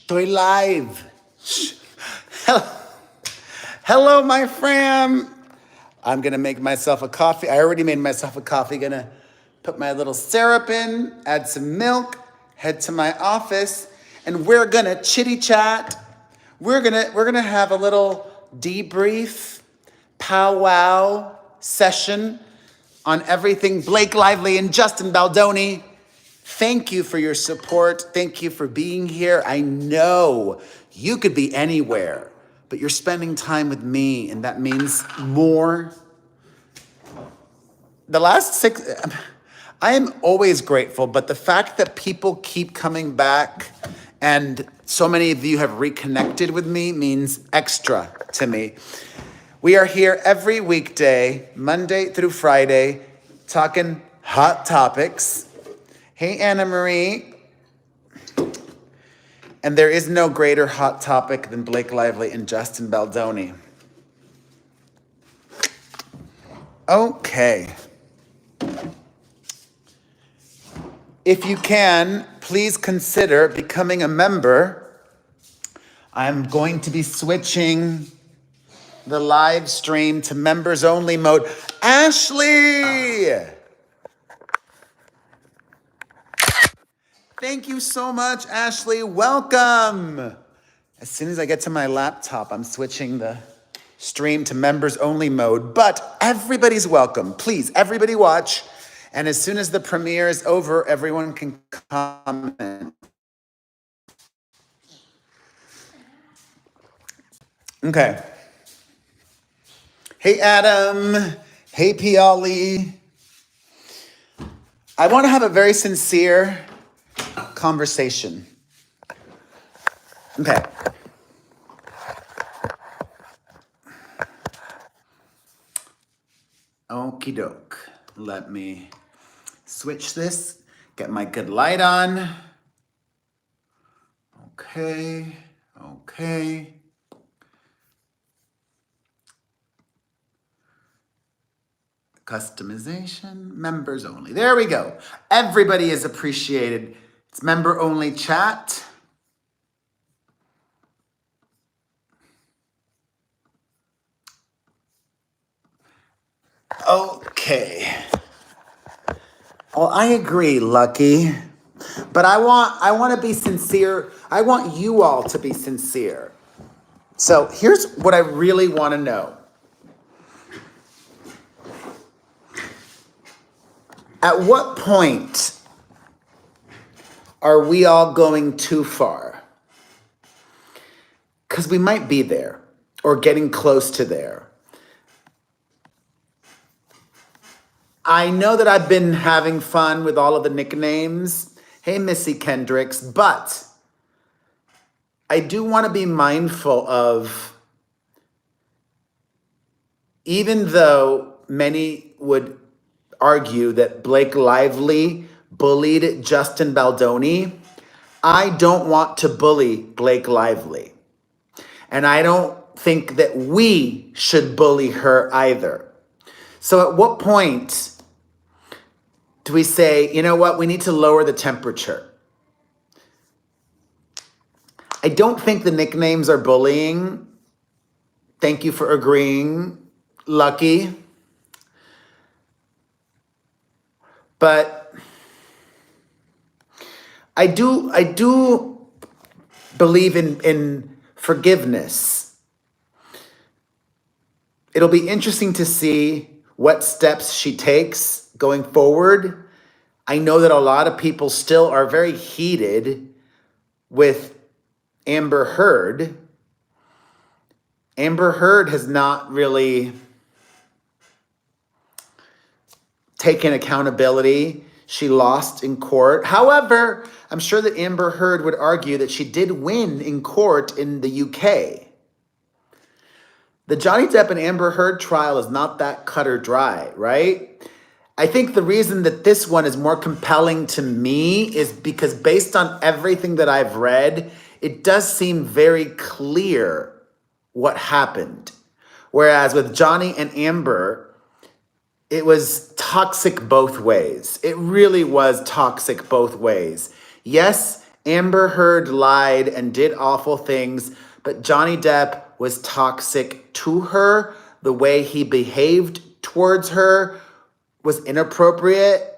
Estoy live. Hello, my fam. I'm gonna make myself a coffee. I already made myself a coffee. Gonna put my little syrup in, add some milk, head to my office, and we're gonna chitty chat. We're gonna have a little debrief, powwow session on everything Blake Lively and Justin Baldoni. Thank you for your support. Thank you for being here. I know you could be anywhere, but you're spending time with me, and that means more. The last 6, I am always grateful, but the fact that people keep coming back and so many of you have reconnected with me means extra to me. We are here every weekday, Monday through Friday, talking hot topics. Hey, Anna Marie. And there is no greater hot topic than Blake Lively and Justin Baldoni. Okay. If you can, please consider becoming a member. I'm going to be switching the live stream to members only mode. Ashley! Thank you so much, Ashley. Welcome. As soon as I get to my laptop, I'm switching the stream to members only mode, but everybody's welcome. Please, everybody watch. And as soon as the premiere is over, everyone can comment. Okay. Hey, Adam. Hey, Piali. I want to have a very sincere conversation. Okay. Okie doke. Let me switch this, get my good light on. Okay. Customization, members only. There we go. Everybody is appreciated. It's member only chat. Okay. Well, I agree, Lucky. But I want to be sincere. I want you all to be sincere. So here's what I really want to know. At what point are we all going too far? Because we might be there or getting close to there. I know that I've been having fun with all of the nicknames. Hey, Missy Kendricks, but I do want to be mindful of, even though many would argue that Blake Lively bullied Justin Baldoni, I don't want to bully Blake Lively. And I don't think that we should bully her either. So at what point do we say, you know what, we need to lower the temperature? I don't think the nicknames are bullying. Thank you for agreeing, Lucky. But I do believe in forgiveness. It'll be interesting to see what steps she takes going forward. I know that a lot of people still are very heated with Amber Heard. Amber Heard has not really taken accountability. She lost in court. However, I'm sure that Amber Heard would argue that she did win in court in the UK. The Johnny Depp and Amber Heard trial is not that cut or dry, right? I think the reason that this one is more compelling to me is because based on everything that I've read, it does seem very clear what happened. Whereas with Johnny and Amber, it was toxic both ways. It really was toxic both ways. Yes, Amber Heard lied and did awful things, but Johnny Depp was toxic to her. The way he behaved towards her was inappropriate.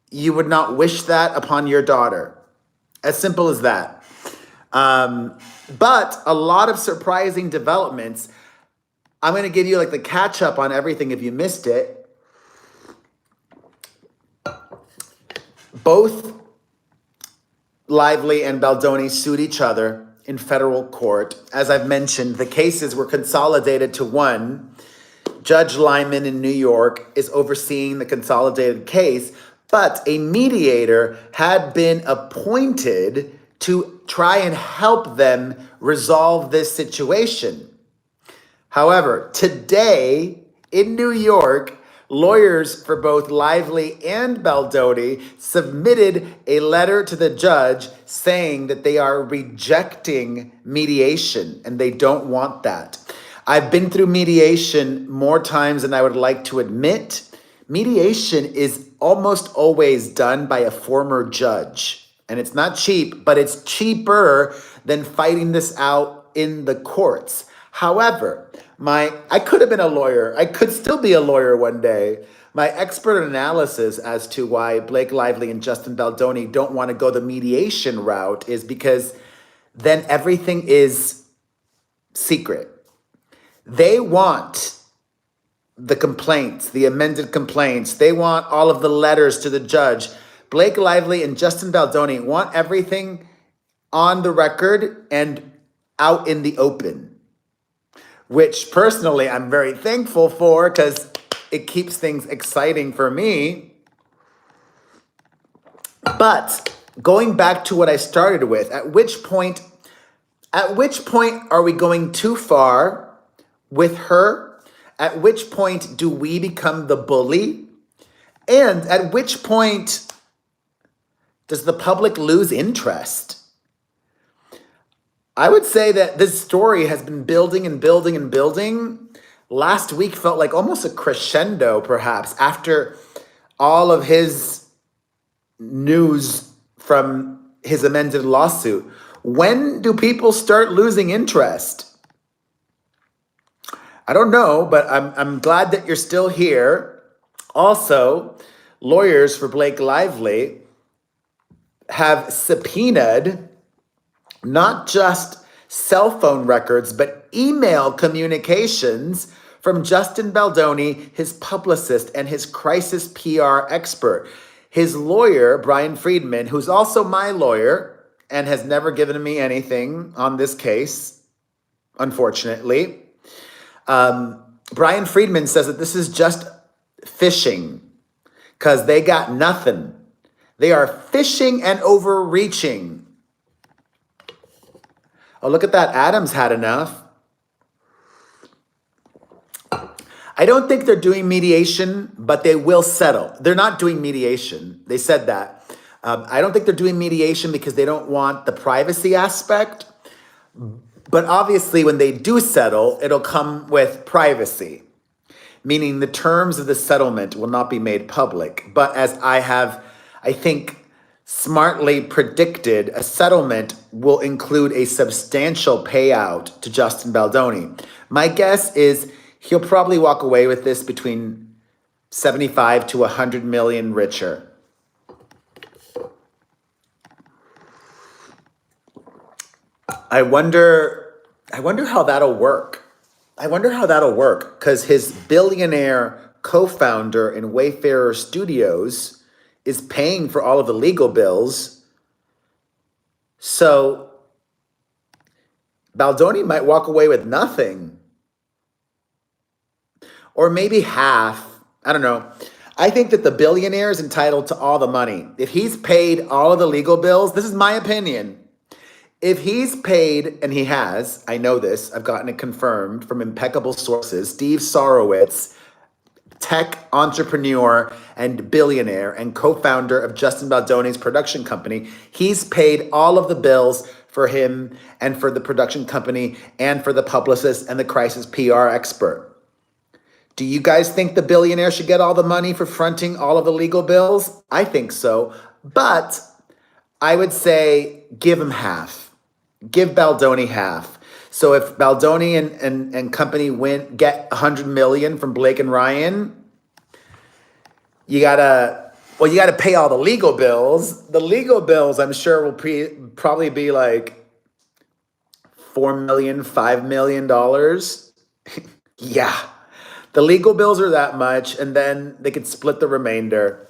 You would not wish that upon your daughter. As simple as that. But a lot of surprising developments. I'm going to give you like the catch up on everything if you missed it. Both Lively and Baldoni sued each other in federal court. As I've mentioned, the cases were consolidated to one. Judge Lyman in New York is overseeing the consolidated case, but a mediator had been appointed to try and help them resolve this situation. However, today in New York, lawyers for both Lively and Baldoni submitted a letter to the judge saying that they are rejecting mediation and they don't want that. I've been through mediation more times than I would like to admit. Mediation is almost always done by a former judge. And it's not cheap, but it's cheaper than fighting this out in the courts. However, I could have been a lawyer. I could still be a lawyer one day. My expert analysis as to why Blake Lively and Justin Baldoni don't want to go the mediation route is because then everything is secret. They want the complaints, the amended complaints. They want all of the letters to the judge. Blake Lively and Justin Baldoni want everything on the record and out in the open, which personally I'm very thankful for because it keeps things exciting for me. But going back to what I started with, at which point are we going too far with her? At which point do we become the bully? And at which point does the public lose interest? I would say that this story has been building and building and building. Last week felt like almost a crescendo, perhaps, after all of his news from his amended lawsuit. When do people start losing interest? I don't know, but I'm glad that you're still here. Also, lawyers for Blake Lively have subpoenaed not just cell phone records, but email communications from Justin Baldoni, his publicist, and his crisis PR expert. His lawyer, Brian Friedman, who's also my lawyer and has never given me anything on this case, unfortunately. Brian Friedman says that this is just fishing because they got nothing. They are fishing and overreaching. Oh, look at that. Adams had enough. I don't think they're doing mediation, but they will settle. They're not doing mediation. They said that. I don't think they're doing mediation because they don't want the privacy aspect. But obviously, when they do settle, it'll come with privacy, meaning the terms of the settlement will not be made public. But as I have, I think, smartly predicted, a settlement will include a substantial payout to Justin Baldoni. My guess is he'll probably walk away with this between 75 to 100 million richer. I wonder how that'll work. Because his billionaire co-founder in Wayfarer Studios is paying for all of the legal bills. So Baldoni might walk away with nothing. Or maybe half. I don't know. I think that the billionaire is entitled to all the money. If he's paid all of the legal bills, this is my opinion. If he's paid, and he has, I know this, I've gotten it confirmed from impeccable sources, Steve Sorowitz, tech entrepreneur and billionaire and co-founder of Justin Baldoni's production company, he's paid all of the bills for him and for the production company and for the publicist and the crisis PR expert. Do you guys think the billionaire should get all the money for fronting all of the legal bills? I think so. But I would say give him half. Give Baldoni half. So if Baldoni and company get 100 million from Blake and Ryan, you gotta pay all the legal bills. The legal bills, I'm sure, will probably be like 4 million, $5 million. Yeah, the legal bills are that much, and then they could split the remainder.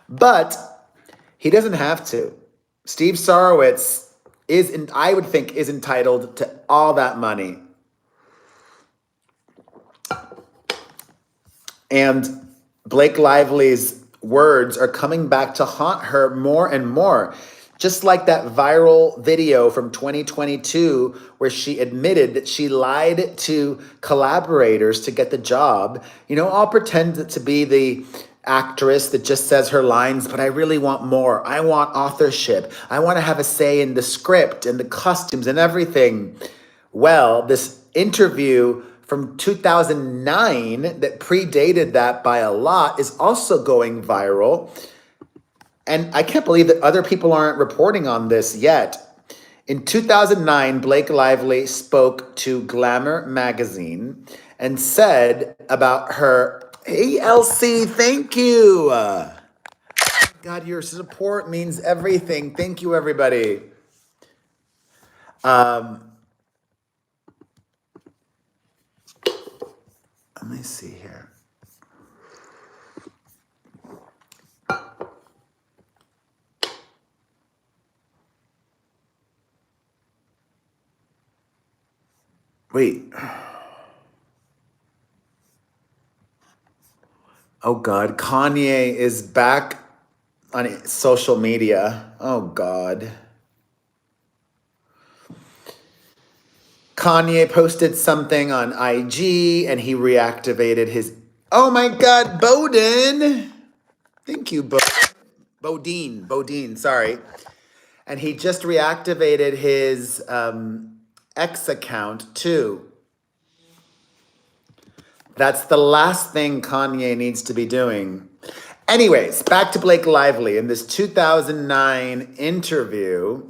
But he doesn't have to. Steve Sarowitz I would think, is entitled to all that money. And Blake Lively's words are coming back to haunt her more and more. Just like that viral video from 2022 where she admitted that she lied to collaborators to get the job. I'll pretend to be the actress that just says her lines, but I really want more. I want authorship. I want to have a say in the script and the costumes and everything. Well, this interview from 2009 that predated that by a lot is also going viral. And I can't believe that other people aren't reporting on this yet. In 2009, Blake Lively spoke to Glamour magazine and said about her, "Hey, Elsie, thank you. God, your support means everything. Thank you, everybody." Let me see here. Wait. Oh God, Kanye is back on social media. Oh God. Kanye posted something on IG and he reactivated his. Oh my God, Bowden. Thank you, Bodine, sorry. And he just reactivated his X account too. That's the last thing Kanye needs to be doing. Anyways, back to Blake Lively. In this 2009 interview,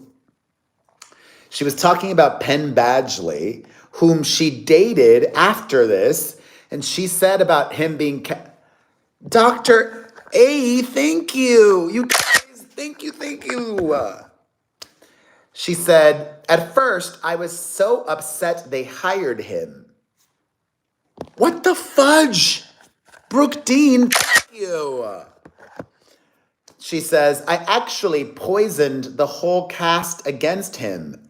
she was talking about Penn Badgley, whom she dated after this. And she said about him being... Dr. A, thank you. You guys, thank you. She said, "At first, I was so upset they hired him." What the fudge? Brooke Dean, thank you. She says, "I actually poisoned the whole cast against him."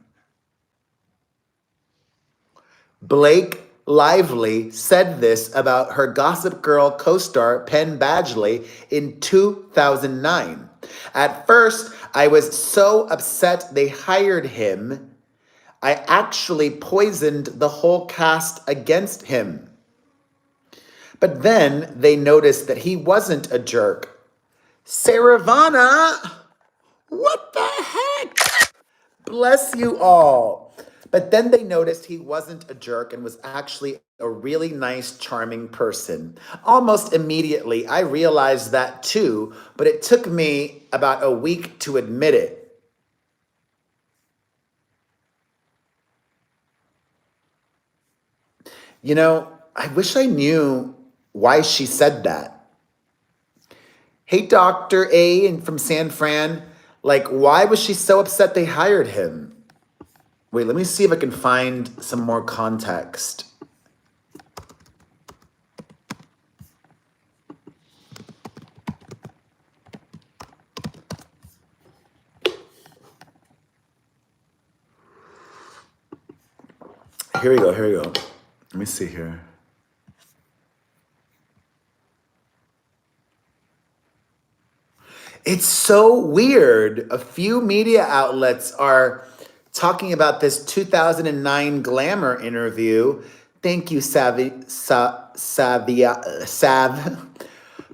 Blake Lively said this about her Gossip Girl co-star Penn Badgley in 2009. "At first, I was so upset they hired him. I actually poisoned the whole cast against him. But then they noticed that he wasn't a jerk." Saravana, what the heck? Bless you all. But then they noticed he wasn't a jerk and was actually a really nice, charming person. Almost immediately, I realized that too, but it took me about a week to admit it. I wish I knew why she said that. Hey, Dr. A and from San Fran, why was she so upset they hired him? Wait, let me see if I can find some more context. Here we go. Let me see here. It's so weird. A few media outlets are talking about this 2009 Glamour interview. Thank you, Sav.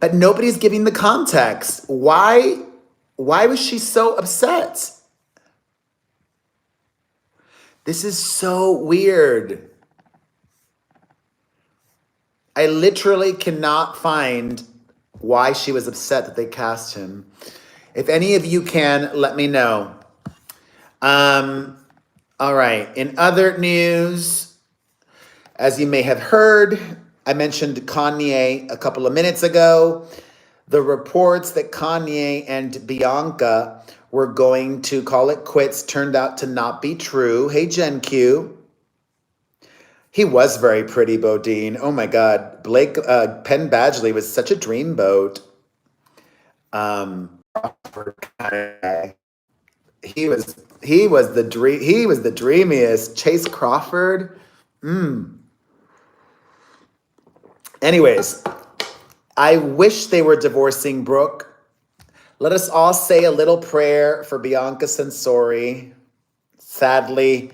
But nobody's giving the context. Why was she so upset? This is so weird. I literally cannot find why she was upset that they cast him. If any of you can, let me know. All right. In other news, as you may have heard, I mentioned Kanye a couple of minutes ago. The reports that Kanye and Bianca were going to call it quits turned out to not be true. Hey, Gen Q. He was very pretty, Bodine. Oh my God. Blake Penn Badgley was such a dreamboat. He was the dreamiest. Chase Crawford. Anyways, I wish they were divorcing Brooke. Let us all say a little prayer for Bianca Censori. Sadly,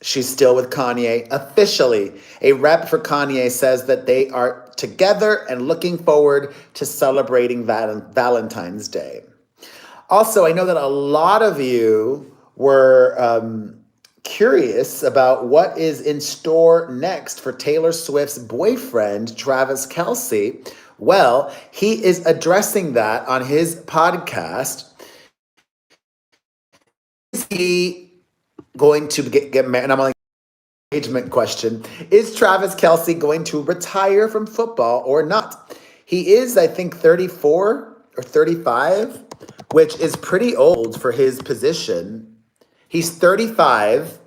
she's still with Kanye. Officially, a rep for Kanye says that they are together and looking forward to celebrating Valentine's Day. Also, I know that a lot of you were curious about what is in store next for Taylor Swift's boyfriend, Travis Kelce. Well, he is addressing that on his podcast. Is he going to get married? And I'm like, engagement question. Is Travis Kelce going to retire from football or not? He is, I think, 34 or 35, which is pretty old for his position. He's 35.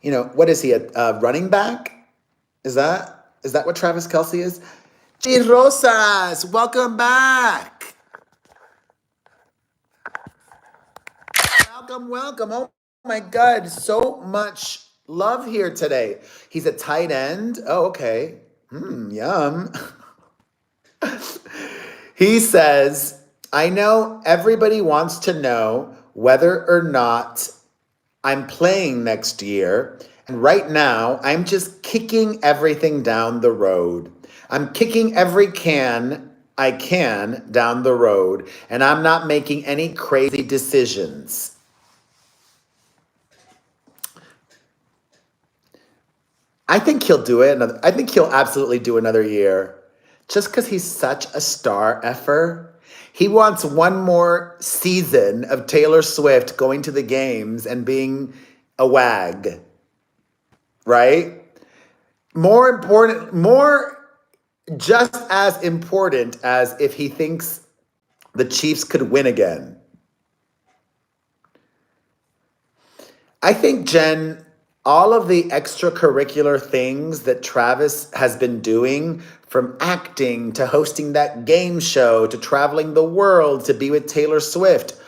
You know, what is he, a running back? Is that what Travis Kelce is? G Rosas, welcome back. Welcome. Oh my God, so much love here today. He's a tight end. Oh, okay. Yum. He says, I know everybody wants to know whether or not I'm playing next year. And right now, I'm just kicking everything down the road. I'm kicking every can I can down the road, and I'm not making any crazy decisions. I think he'll do it. I think he'll absolutely do another year. Just because he's such a star effer. He wants one more season of Taylor Swift going to the games and being a wag. Right? Just as important as if he thinks the Chiefs could win again. I think, Jen, all of the extracurricular things that Travis has been doing, from acting to hosting that game show to traveling the world to be with Taylor Swift,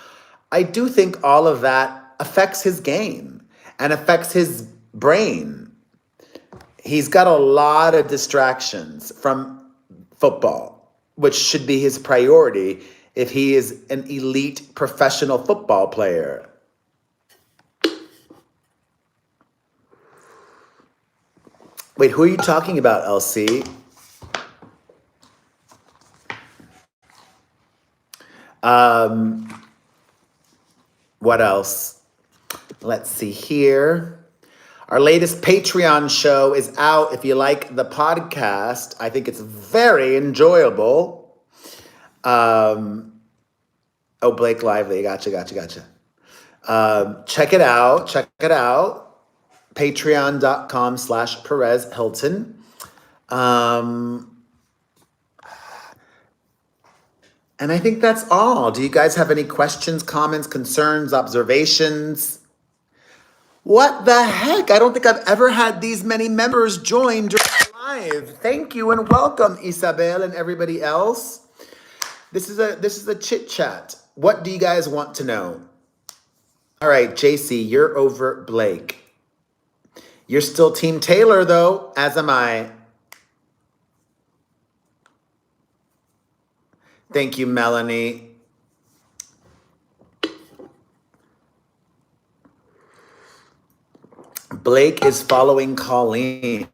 I do think all of that affects his game and affects his brain. He's got a lot of distractions from football, which should be his priority if he is an elite professional football player. Wait, who are you talking about, LC? What else? Let's see here. Our latest Patreon show is out. If you like the podcast, I think it's very enjoyable. Oh, Blake Lively. Gotcha. Check it out. Patreon.com/Perez Hilton. And I think that's all. Do you guys have any questions, comments, concerns, observations? What the heck? I don't think I've ever had these many members join during live. Thank you and welcome, Isabel and everybody else. This is a chit chat. What do you guys want to know? All right, JC, you're over Blake. You're still Team Taylor, though, as am I. Thank you, Melanie. Blake is following Colleen.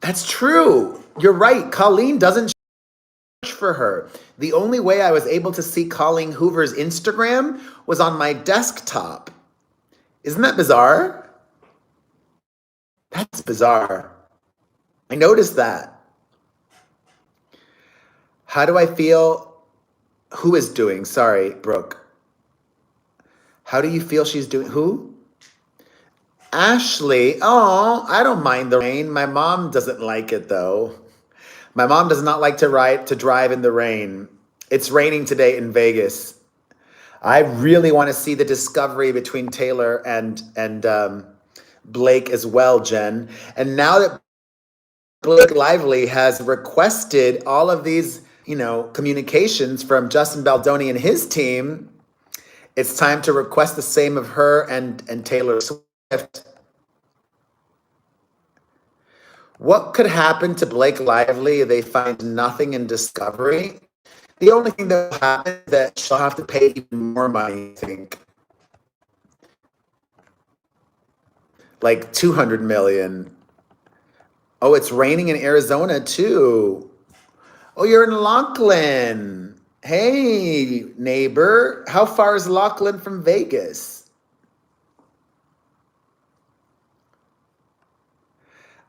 That's true. You're right. Colleen doesn't search for her. The only way I was able to see Colleen Hoover's Instagram was on my desktop. Isn't that bizarre? That's bizarre. I noticed that. How do I feel? Who is doing? Sorry, Brooke. How do you feel she's doing? Who? Ashley. Oh, I don't mind the rain. My mom doesn't like it though. My mom does not like to drive in the rain. It's raining today in Vegas. I really want to see the discovery between Taylor and Blake as well, Jen. And now that Blake Lively has requested all of these, communications from Justin Baldoni and his team, it's time to request the same of her and Taylor Swift. What could happen to Blake Lively if they find nothing in Discovery? The only thing that will happen is that she'll have to pay even more money, I think. Like 200 million. Oh, it's raining in Arizona too. Oh, you're in Laughlin. Hey, neighbor. How far is Laughlin from Vegas?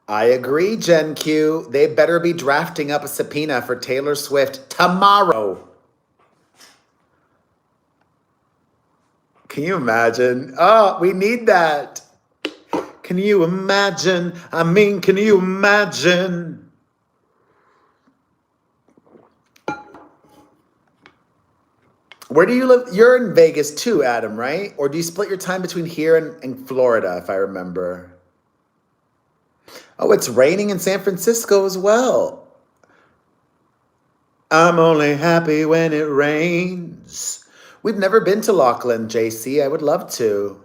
I agree, Gen Q. They better be drafting up a subpoena for Taylor Swift tomorrow. Can you imagine? Oh, we need that. Can you imagine? Can you imagine? Where do you live? You're in Vegas too, Adam, right? Or do you split your time between here and Florida, if I remember? Oh, it's raining in San Francisco as well. I'm only happy when it rains. We've never been to Laughlin, JC. I would love to.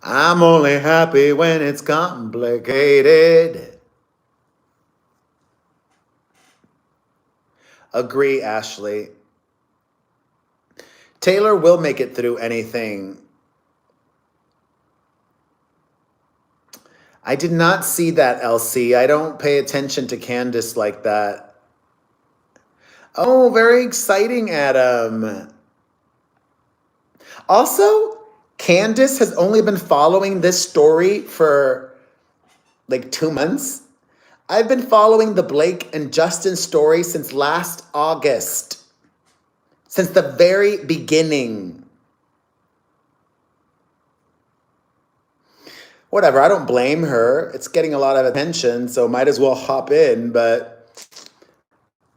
I'm only happy when it's complicated. Agree, Ashley. Taylor will make it through anything. I did not see that, LC. I don't pay attention to Candace like that. Oh, very exciting, Adam. Also, Candace has only been following this story for like 2 months. I've been following the Blake and Justin story since last August. Since the very beginning. Whatever, I don't blame her. It's getting a lot of attention, so might as well hop in, but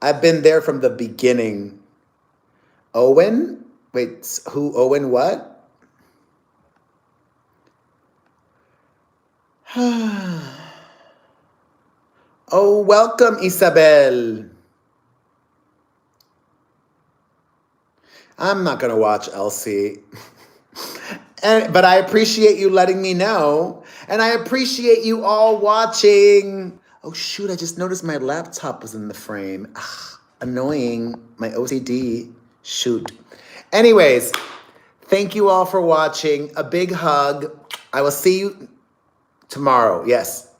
I've been there from the beginning. Owen? Wait, who, Owen what? Oh, welcome, Isabel. I'm not going to watch Elsie. But I appreciate you letting me know. And I appreciate you all watching. Oh, shoot, I just noticed my laptop was in the frame. Ugh, annoying. My OCD. Shoot. Anyways, thank you all for watching. A big hug. I will see you tomorrow. Yes,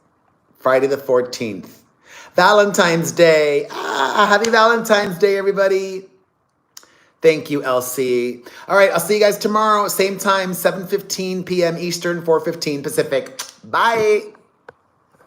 Friday the 14th. Valentine's Day. Happy Valentine's Day, everybody. Thank you, LC. All right, I'll see you guys tomorrow. Same time, 7:15 p.m. Eastern, 4:15 Pacific. Bye.